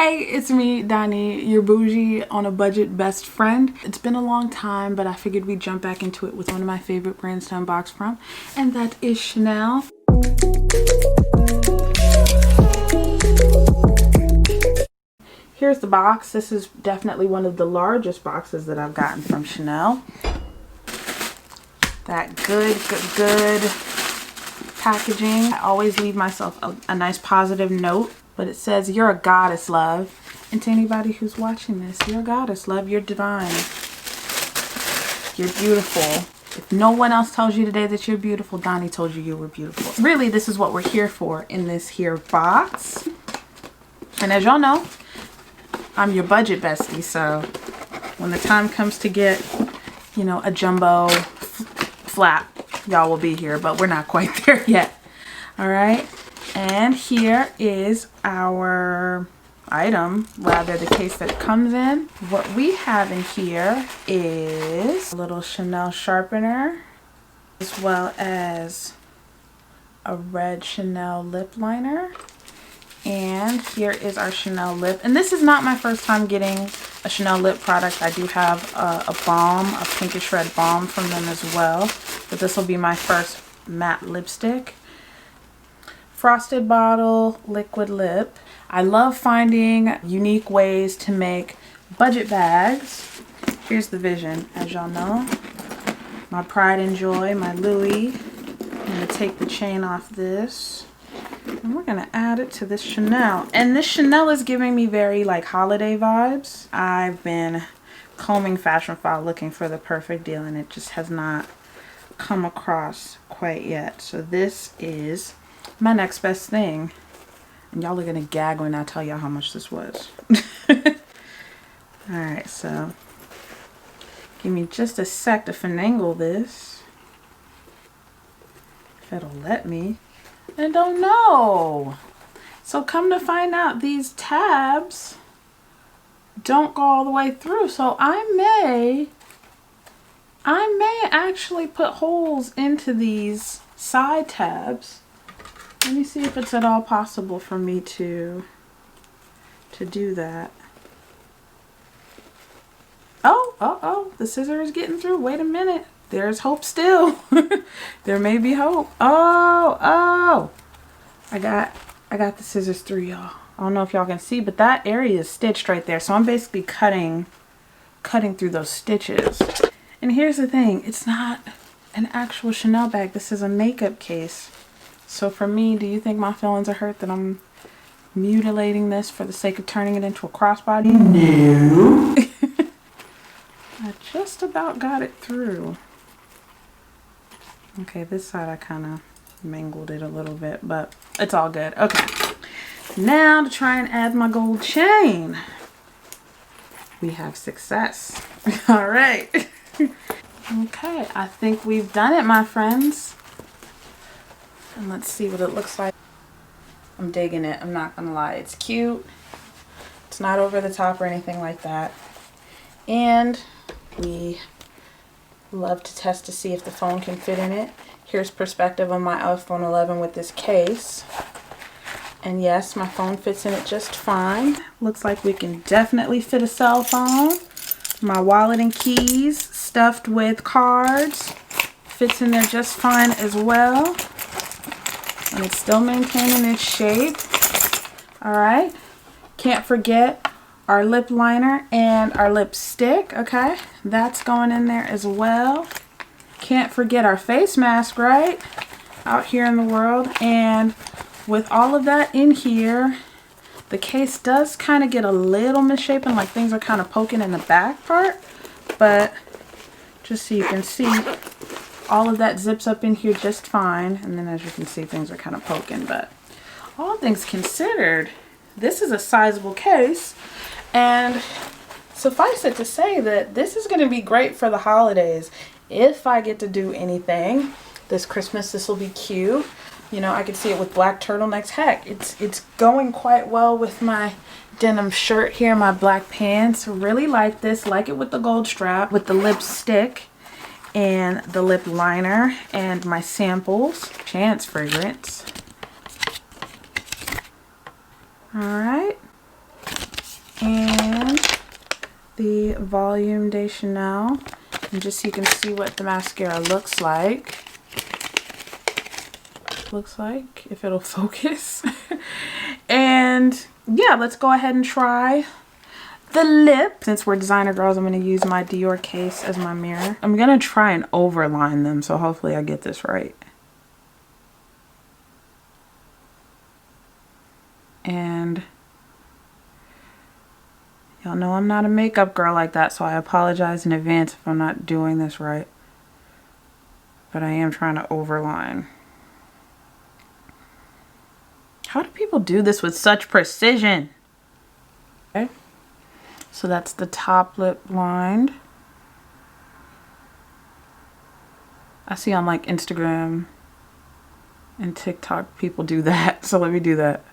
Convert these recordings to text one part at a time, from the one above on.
Hey, it's me, Donnie, your bougie on a budget best friend. It's been a long time, but I figured we'd jump back into it with one of my favorite brands to unbox from, and that is Chanel. Here's the box. This is definitely one of the largest boxes that I've gotten from Chanel. That good packaging. I always leave myself a nice positive note. But it says, you're a goddess, love. And to anybody who's watching this, you're a goddess, love. You're divine. You're beautiful. If no one else tells you today that you're beautiful, Donnie told you you were beautiful. Really, this is what we're here for in this here box. And as y'all know, I'm your budget bestie. So when the time comes to get, you know, a jumbo flap, y'all will be here. But we're not quite there yet. All right. And here is our item, rather the case that it comes in. What we have in here is a little Chanel sharpener, as well as a red Chanel lip liner. And here is our Chanel lip. And this is not my first time getting a Chanel lip product. I do have a balm, a pinkish red balm from them as well. But this will be my first matte lipstick. Frosted bottle liquid lip. I love finding unique ways to make budget bags. Here's the vision, as y'all know. My pride and joy, my Louis. I'm gonna take the chain off this, and we're gonna add it to this Chanel. And this Chanel is giving me very like holiday vibes. I've been combing Fashion File looking for the perfect deal, and it just has not come across quite yet. So this is my next best thing, and y'all are gonna gag when I tell y'all how much this was. Alright, so give me just a sec to finagle this, if it'll let me. I don't know. So come to find out, these tabs don't go all the way through, so I may actually put holes into these side tabs. Let me see if it's at all possible for me to do that. Oh, the scissor is getting through. Wait a minute. There's hope still. There may be hope. Oh. I got the scissors through, y'all. I don't know if y'all can see, but that area is stitched right there. So I'm basically cutting through those stitches. And here's the thing. It's not an actual Chanel bag. This is a makeup case. So for me, do you think my feelings are hurt that I'm mutilating this for the sake of turning it into a crossbody? No. I just about got it through. Okay, this side I kind of mangled it a little bit, but it's all good. Okay, now to try and add my gold chain. We have success. All right. Okay, I think we've done it, my friends. And let's see what it looks like. I'm digging it. I'm not gonna lie. It's cute. It's not over the top or anything like that. And we love to test to see if the phone can fit in it. Here's perspective on my iPhone 11 with this case. And yes, my phone fits in it just fine. Looks like we can definitely fit a cell phone. My wallet and keys stuffed with cards fits in there just fine as well. And it's still maintaining its shape. Alright. Can't forget our lip liner and our lipstick. Okay. That's going in there as well. Can't forget our face mask, right? Out here in the world. And with all of that in here, the case does kind of get a little misshapen, like things are kind of poking in the back part. But just so you can see, all of that zips up in here just fine. And then as you can see, things are kind of poking. But all things considered, this is a sizable case. And suffice it to say that this is going to be great for the holidays. If I get to do anything this Christmas, this will be cute. You know, I could see it with black turtlenecks. Heck, it's going quite well with my denim shirt here, my black pants. Really like this. Like it with the gold strap, with the lipstick and the lip liner and my samples. Chance fragrance. All right. the Volume de Chanel, and just so you can see what the mascara looks like. If it'll focus. And yeah, let's go ahead and try the lip. Since we're designer girls, I'm going to use my Dior case as my mirror. I'm going to try and overline them, so hopefully I get this right. And y'all know I'm not a makeup girl like that, so I apologize in advance if I'm not doing this right. But I am trying to overline. How do people do this with such precision? Okay. So that's the top lip lined. I see on like Instagram and TikTok people do that. So let me do that.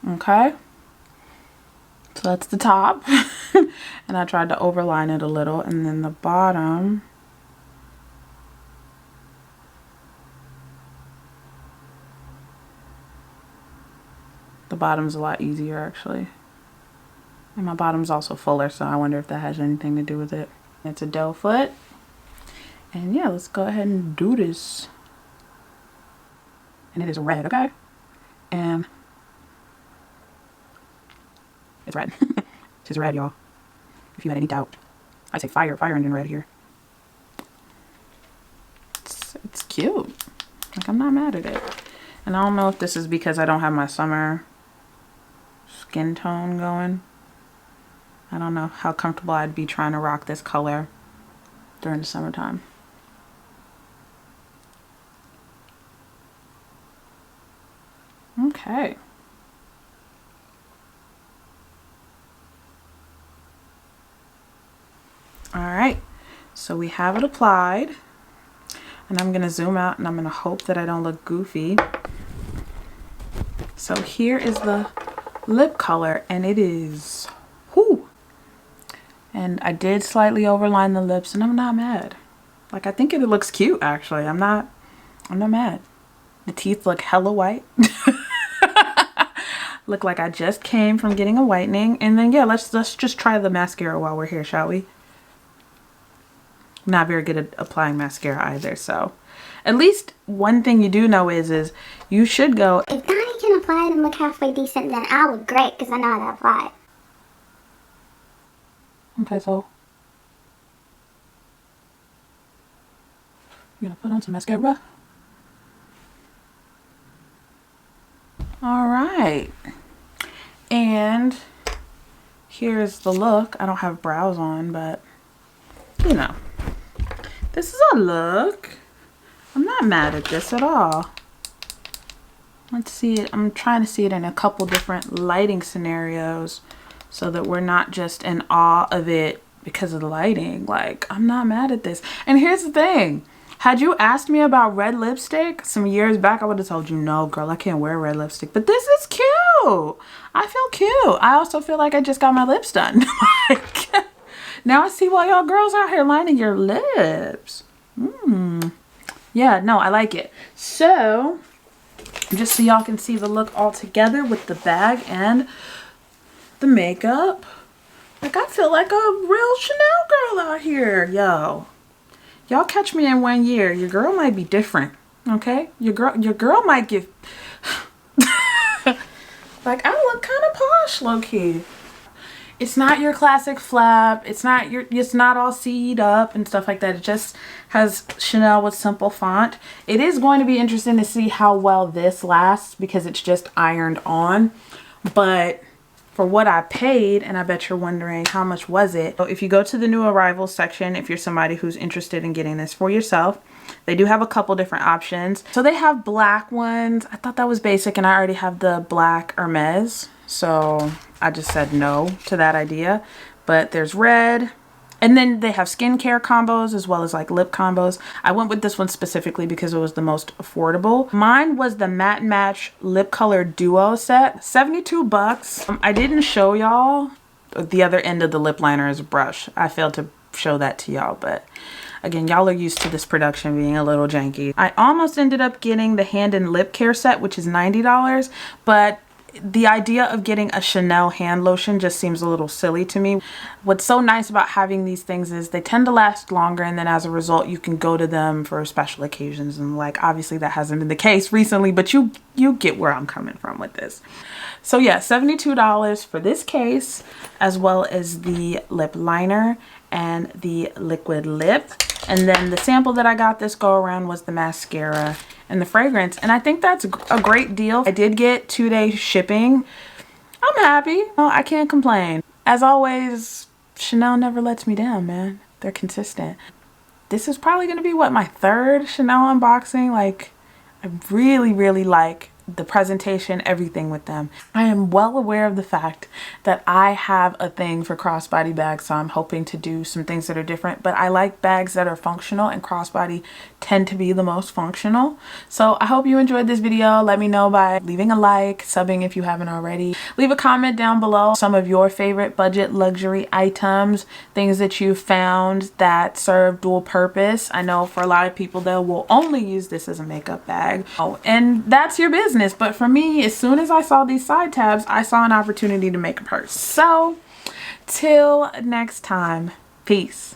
Okay. So that's the top. And I tried to overline it a little. And then the bottom. The bottom's a lot easier actually. And my bottom's also fuller, so I wonder if that has anything to do with it. It's a doe foot. And yeah, let's go ahead and do this. And it is red, okay? And it's red. It's red, y'all. If you had any doubt. I say fire engine red here. It's cute. Like, I'm not mad at it. And I don't know if this is because I don't have my summer skin tone going. I don't know how comfortable I'd be trying to rock this color during the summertime. Okay. All right, so we have it applied, and I'm gonna zoom out and I'm gonna hope that I don't look goofy. So here is the lip color, and it is, whoo. And I did slightly overline the lips, and I'm not mad. Like, I think it looks cute actually. I'm not mad. The teeth look hella white. Look like I just came from getting a whitening. And then yeah, let's just try the mascara while we're here, shall we? I'm not very good at applying mascara either, so at least one thing you do know is you should go, if Donnie can apply it and look halfway decent, then I would great, because I know how to apply it. Okay, so you're gonna put on some mascara. All right, and here's the look. I don't have brows on, but you know, this is a look. I'm not mad at this at all. Let's see it. I'm trying to see it in a couple different lighting scenarios so that we're not just in awe of it because of the lighting. Like, I'm not mad at this. And here's the thing. Had you asked me about red lipstick some years back, I would have told you, no, girl, I can't wear red lipstick. But this is cute. I feel cute. I also feel like I just got my lips done. Like, now I see why y'all girls out here lining your lips. Yeah, no, I like it. So, just so y'all can see the look all together with the bag and the makeup. Like, I feel like a real Chanel girl out here, yo. Y'all catch me in 1 year, your girl might be different, okay? Your girl might give... Like, I look kind of posh, low-key. It's not your classic flap. It's not all C'd up and stuff like that. It just has Chanel with simple font. It is going to be interesting to see how well this lasts because it's just ironed on. But for what I paid, and I bet you're wondering how much was it. So if you go to the new arrivals section, if you're somebody who's interested in getting this for yourself, they do have a couple different options. So they have black ones. I thought that was basic, and I already have the black Hermes. So I just said no to that idea. But there's red. And then they have skincare combos as well as like lip combos. I went with this one specifically because it was the most affordable. Mine was the Matte Match Lip Color Duo set, 72 bucks. I didn't show y'all the other end of the lip liner is a brush. I failed to show that to y'all, but again, y'all are used to this production being a little janky. I almost ended up getting the hand and lip care set, which is $90, but the idea of getting a Chanel hand lotion just seems a little silly to me. What's so nice about having these things is they tend to last longer, and then as a result you can go to them for special occasions, and like obviously that hasn't been the case recently, but you get where I'm coming from with this. So yeah, $72 for this case, as well as the lip liner and the liquid lip. And then the sample that I got this go around was the mascara and the fragrance, and I think that's a great deal. I did get 2-day shipping. I'm happy. Oh, I can't complain. As always, Chanel never lets me down, man. They're consistent. This is probably gonna be what, my 3rd Chanel unboxing. Like, I really like the presentation, everything with them. I am well aware of the fact that I have a thing for crossbody bags, so I'm hoping to do some things that are different, but I like bags that are functional, and crossbody tend to be the most functional. So I hope you enjoyed this video. Let me know by leaving a like, subbing if you haven't already. Leave a comment down below some of your favorite budget luxury items, things that you found that serve dual purpose. I know for a lot of people they will only use this as a makeup bag. Oh, and that's your business. But for me, as soon as I saw these side tabs, I saw an opportunity to make a purse. So till next time, peace.